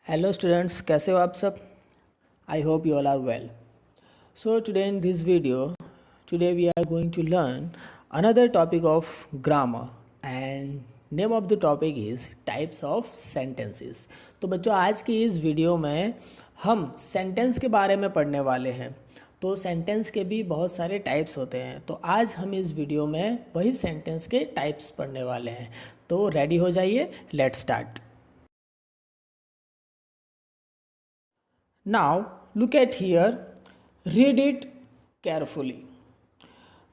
Hello students, कैसे हो आप सब? I hope you all are well. So today in this video, today we are going to learn another topic of grammar and name of the topic is types of sentences. तो बच्चों आज की इस video में हम sentence के बारे में पढ़ने वाले हैं। तो सेंटेंस के भी बहुत सारे टाइप्स होते हैं, तो आज हम इस वीडियो में वही सेंटेंस के टाइप्स पढ़ने वाले हैं। तो रेडी हो जाइए, let's start. Now look at here, read it carefully.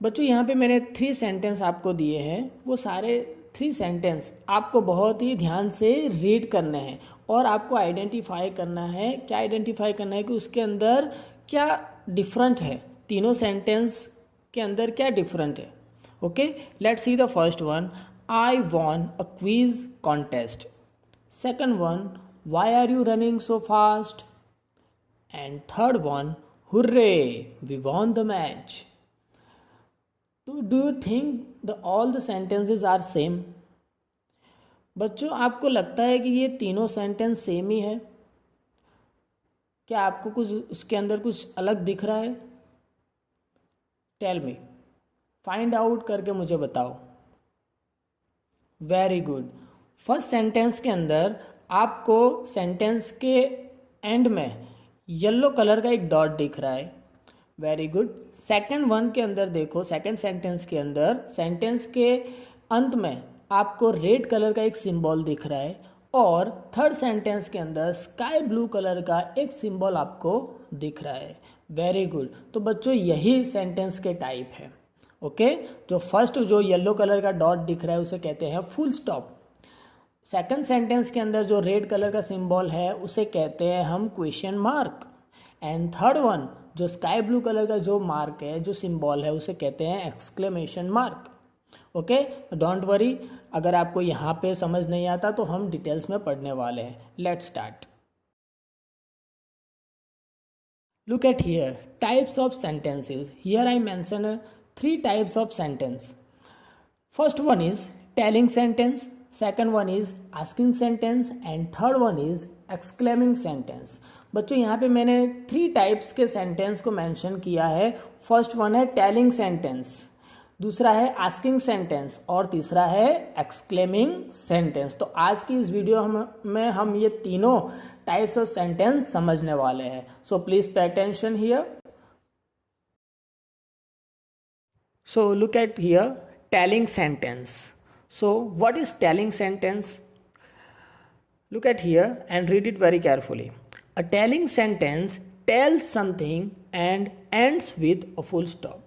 बच्चों यहाँ पे मैंने 3 सेंटेंस आपको दिए हैं, वो सारे 3 सेंटेंस आपको बहुत ही ध्यान से रीड करने हैं और आपको आइडेंटिफाई करना है। क्या आइडेंटिफाई करना है कि उसके अंदर क्या डिफरेंट है, तीनों सेंटेंस के अंदर क्या डिफरेंट है। Okay, let's see the first one, I won a quiz contest. Second one, why are you running so fast. And third one, hooray, we won the match. So do you think all the sentences are same? बच्चों आपको लगता है कि ये तीनों sentence same ही है? क्या आपको कुछ उसके अंदर कुछ अलग दिख रहा है? टेल मी, फाइंड आउट करके मुझे बताओ। Very good. फर्स्ट सेंटेंस के अंदर आपको सेंटेंस के एंड में येलो कलर का एक डॉट दिख रहा है। Very good. सेकंड वन के अंदर देखो, सेकंड सेंटेंस के अंदर सेंटेंस के अंत में आपको रेड कलर का एक सिंबल दिख रहा है और थर्ड सेंटेंस के अंदर स्काई ब्लू कलर का एक सिंबल आपको दिख रहा है। Very good. तो बच्चों यही सेंटेंस के टाइप है। ओके, जो फर्स्ट जो येलो कलर का डॉट दिख रहा है उसे कहते हैं फुल स्टॉप। सेकंड सेंटेंस के अंदर जो रेड कलर का सिंबल है उसे कहते हैं हम question mark. And third one जो स्काई ब्लू कलर का जो मार्क है, जो सिंबल है, उसे कहते हैं exclamation mark. Okay, don't worry, अगर आपको यहाँ पे समझ नहीं आता तो हम डिटेल्स में पढ़ने वाले हैं। Let's start. Look at here, types of sentences. Here I mention 3 types of sentence. First one is telling sentence, second one is asking sentence and third one is exclaiming sentence. बच्चों यहाँ पे मैंने 3 types के sentence को mention किया है। First one है telling sentence, दूसरा है आस्किंग सेंटेंस और तीसरा है एक्सक्लेमिंग सेंटेंस। तो आज की इस वीडियो में हम ये तीनों टाइप्स ऑफ सेंटेंस समझने वाले हैं। So please pay attention here. So look at here, telling sentence. So what is telling sentence? Look at here and read it very carefully. A telling sentence tells something and ends with a full stop.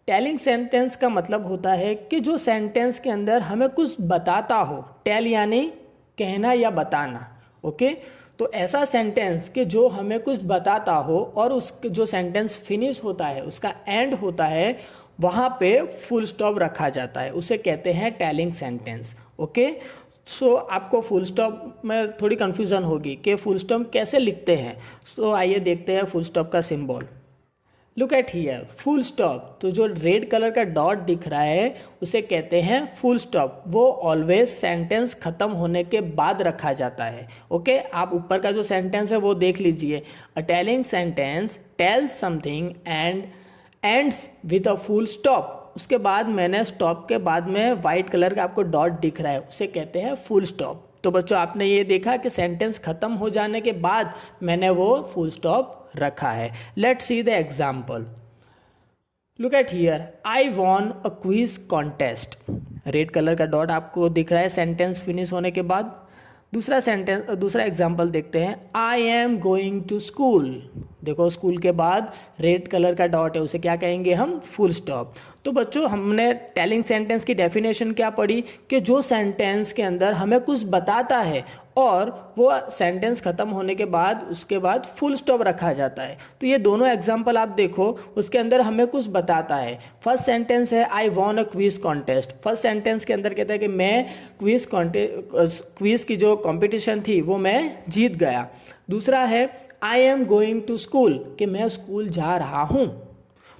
Telling sentence का मतलब होता है कि जो sentence के अंदर हमें कुछ बताता हो। टेल यानी कहना या बताना। ओके, तो ऐसा सेंटेंस कि जो हमें कुछ बताता हो और उस जो सेंटेंस फिनिश होता है, उसका एंड होता है, वहाँ पे फुल स्टॉप रखा जाता है, उसे कहते हैं टेलिंग सेंटेंस। ओके, सो आपको फुल स्टॉप में थोड़ी कन्फ्यूज़न होगी कि फुल स्टॉप कैसे लिखते हैं। सो आइए देखते हैं फुल स्टॉप का symbol. Look at here, full stop. तो जो रेड कलर का डॉट दिख रहा है उसे कहते हैं फुल स्टॉप। वो ऑलवेज सेंटेंस खत्म होने के बाद रखा जाता है। ओके, आप ऊपर का जो सेंटेंस है वो देख लीजिए। A telling sentence tells something and ends with a full stop. उसके बाद मैंने स्टॉप के बाद में वाइट कलर का आपको डॉट दिख रहा है, उसे कहते हैं फुल स्टॉप। तो बच्चों आपने ये देखा कि सेंटेंस खत्म हो जाने के बाद मैंने वो फुल स्टॉप रखा है। Let's see the example. Look at here, I won a quiz contest. Red colour का डॉट आपको दिख रहा है सेंटेंस फिनिश होने के बाद। दूसरा एग्जाम्पल देखते हैं, I am going to school. देखो स्कूल के बाद रेड कलर का डॉट है, उसे क्या कहेंगे हम? Full stop. तो बच्चों हमने टेलिंग सेंटेंस की डेफिनेशन क्या पढ़ी कि जो सेंटेंस के अंदर हमें कुछ बताता है और वो सेंटेंस खत्म होने के बाद उसके बाद फुल स्टॉप रखा जाता है। तो ये दोनों एग्जाम्पल आप देखो, उसके अंदर हमें कुछ बताता है। फर्स्ट सेंटेंस है I won a quiz contest. First sentence के अंदर कहता है कि मैं क्विज की जो कॉम्पिटिशन थी वो मैं जीत गया। दूसरा है I am going to school, कि मैं स्कूल जा रहा हूँ।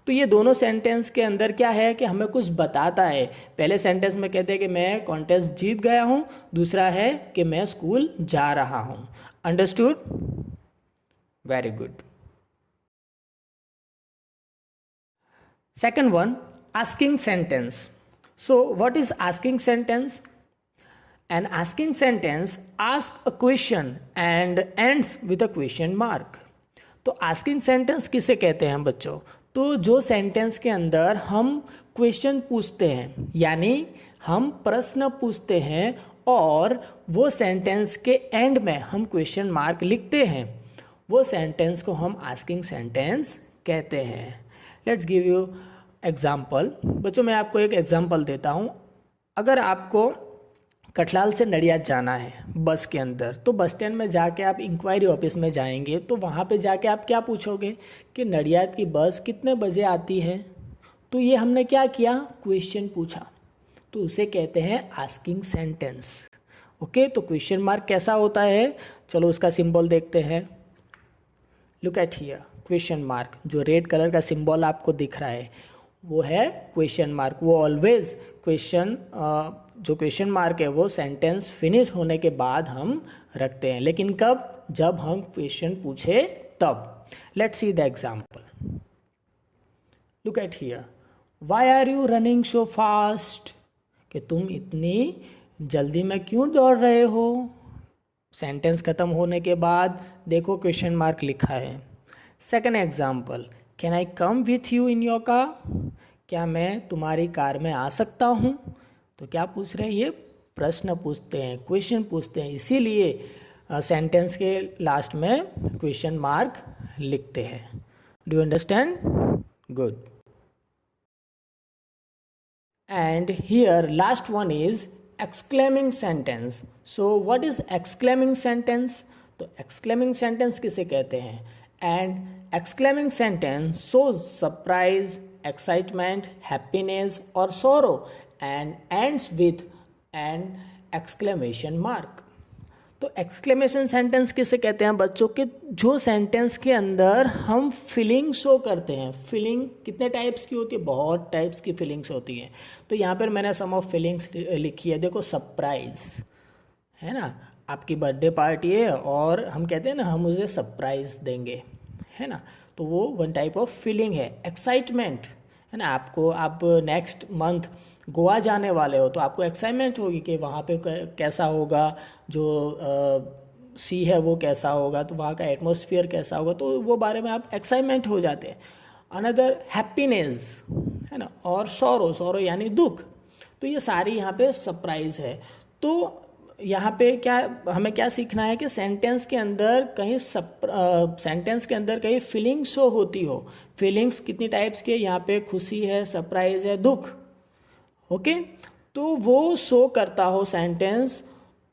तो ये दोनों सेंटेंस के अंदर क्या है कि हमें कुछ बताता है। पहले सेंटेंस में कहते हैं कि मैं कॉन्टेस्ट जीत गया हूँ, दूसरा है कि मैं स्कूल जा रहा हूँ। Understood? Very good. Second one, asking sentence. So what is asking sentence? An asking sentence asks a question and ends with a question mark. तो asking sentence किसे कहते हैं बच्चों? तो जो सेंटेंस के अंदर हम क्वेश्चन पूछते हैं, यानी हम प्रश्न पूछते हैं और वो सेंटेंस के एंड में हम क्वेश्चन मार्क लिखते हैं, वो सेंटेंस को हम आस्किंग सेंटेंस कहते हैं। Let's give you example. बच्चों मैं आपको एक एग्जाम्पल देता हूँ। अगर आपको कठलाल से नडियाद जाना है बस के अंदर, तो बस स्टैंड में जाके आप इंक्वायरी ऑफिस में जाएंगे, तो वहाँ पे जाके आप क्या पूछोगे कि नडियाद की बस कितने बजे आती है। तो ये हमने क्या किया, क्वेश्चन पूछा, तो उसे कहते हैं आस्किंग सेंटेंस। ओके, तो क्वेश्चन मार्क कैसा होता है, चलो उसका सिंबल देखते हैं। Look at here, question mark, जो रेड कलर का सिंबल आपको दिख रहा है वो है क्वेश्चन मार्क। वो ऑलवेज क्वेश्चन, जो क्वेश्चन मार्क है वो सेंटेंस फिनिश होने के बाद हम रखते हैं, लेकिन कब, जब हम क्वेश्चन पूछे तब। Let's see the example. Look at here, why are you running so fast, कि तुम इतनी जल्दी में क्यों दौड़ रहे हो। सेंटेंस खत्म होने के बाद देखो क्वेश्चन मार्क लिखा है। Second example, can I come with you in your car, क्या मैं तुम्हारी कार में आ सकता हूँ। तो क्या पूछ रहे हैं, ये प्रश्न पूछते हैं, क्वेश्चन पूछते हैं, इसीलिए सेंटेंस के लास्ट में क्वेश्चन मार्क लिखते हैं। Do you understand? Good. And here last one is exclaiming sentence. So what is exclaiming sentence? तो एक्सक्लेमिंग सेंटेंस किसे कहते हैं? And exclaiming sentence shows surprise, excitement, happiness or sorrow and ends with an exclamation mark. तो exclamation sentence किसे कहते हैं बच्चों के, जो सेंटेंस के अंदर हम फीलिंग शो करते हैं। फीलिंग कितने टाइप्स की होती है, बहुत टाइप्स की फीलिंग्स होती हैं। तो यहाँ पर मैंने सम ऑफ फीलिंग्स लिखी है, देखो सरप्राइज है ना, आपकी बर्थडे पार्टी है और हम कहते हैं ना हम उसे सरप्राइज देंगे, है ना, तो वो वन टाइप ऑफ फीलिंग है। एक्साइटमेंट है ना, आपको आप नेक्स्ट मंथ गोवा जाने वाले हो तो आपको एक्साइटमेंट होगी कि वहाँ पे कैसा होगा, जो सी है वो कैसा होगा, तो वहाँ का एटमॉस्फेयर कैसा होगा, तो वो बारे में आप एक्साइटमेंट हो जाते हैं। अनदर हैप्पीनेस है ना, और सौरो यानी दुख। तो ये सारी यहाँ पे सरप्राइज है। तो यहाँ पे क्या हमें क्या सीखना है कि सेंटेंस के अंदर कहीं फीलिंग शो होती हो। फीलिंग्स कितनी टाइप्स के, यहाँ पे खुशी है, सरप्राइज है, दुख। ओके, तो वो शो करता हो सेंटेंस,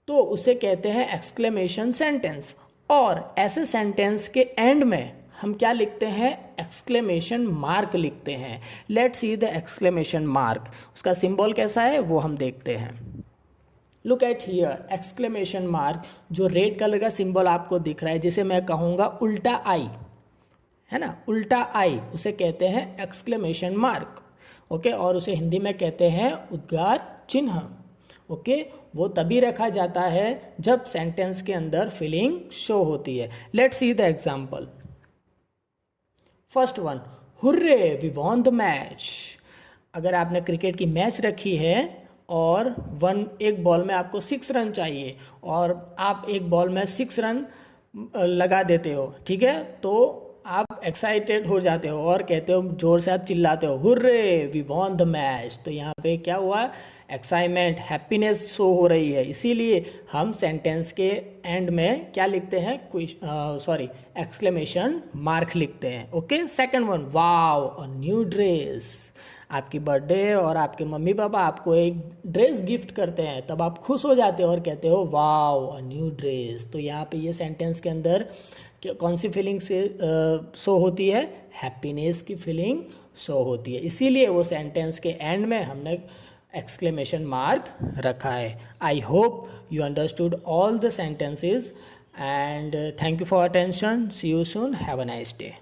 तो उसे कहते हैं एक्सक्लेमेशन सेंटेंस। और ऐसे सेंटेंस के एंड में हम क्या लिखते हैं, एक्सक्लेमेशन मार्क लिखते हैं। Let's see the exclamation mark, उसका सिंबल कैसा है वो हम देखते हैं। Look at here, exclamation mark, जो रेड कलर का सिंबल आपको दिख रहा है, जिसे मैं कहूँगा उल्टा आई, है ना, उल्टा आई, उसे कहते हैं एक्सक्लेमेशन मार्क। ओके, और उसे हिंदी में कहते हैं उद्गार चिन्ह। ओके, वो तभी रखा जाता है जब सेंटेंस के अंदर फीलिंग शो होती है। Let's see the example. First one, hurray we won the match. अगर आपने क्रिकेट की मैच रखी है और एक बॉल में आपको 6 रन चाहिए और आप एक बॉल में 6 रन लगा देते हो, ठीक है, तो आप एक्साइटेड हो जाते हो और कहते हो, जोर से आप चिल्लाते हो, hurray we won the match. तो यहाँ पे क्या हुआ, एक्साइटमेंट, हैप्पीनेस शो हो रही है, इसीलिए हम सेंटेंस के एंड में क्या लिखते हैं, एक्सक्लेमेशन मार्क लिखते हैं। Okay, second one, wow a new dress. आपकी बर्थडे है और आपके मम्मी पापा आपको एक ड्रेस गिफ्ट करते हैं, तब आप खुश हो जाते हो और कहते हो वाव अ न्यू ड्रेस। तो यहाँ पे ये सेंटेंस के अंदर कौन सी फीलिंग से शो होती है, हैप्पीनेस की फीलिंग शो होती है, इसीलिए वो सेंटेंस के एंड में हमने एक्सक्लेमेशन मार्क रखा है। I hope you understood all the sentences and thank you for attention. See you soon, have a nice day.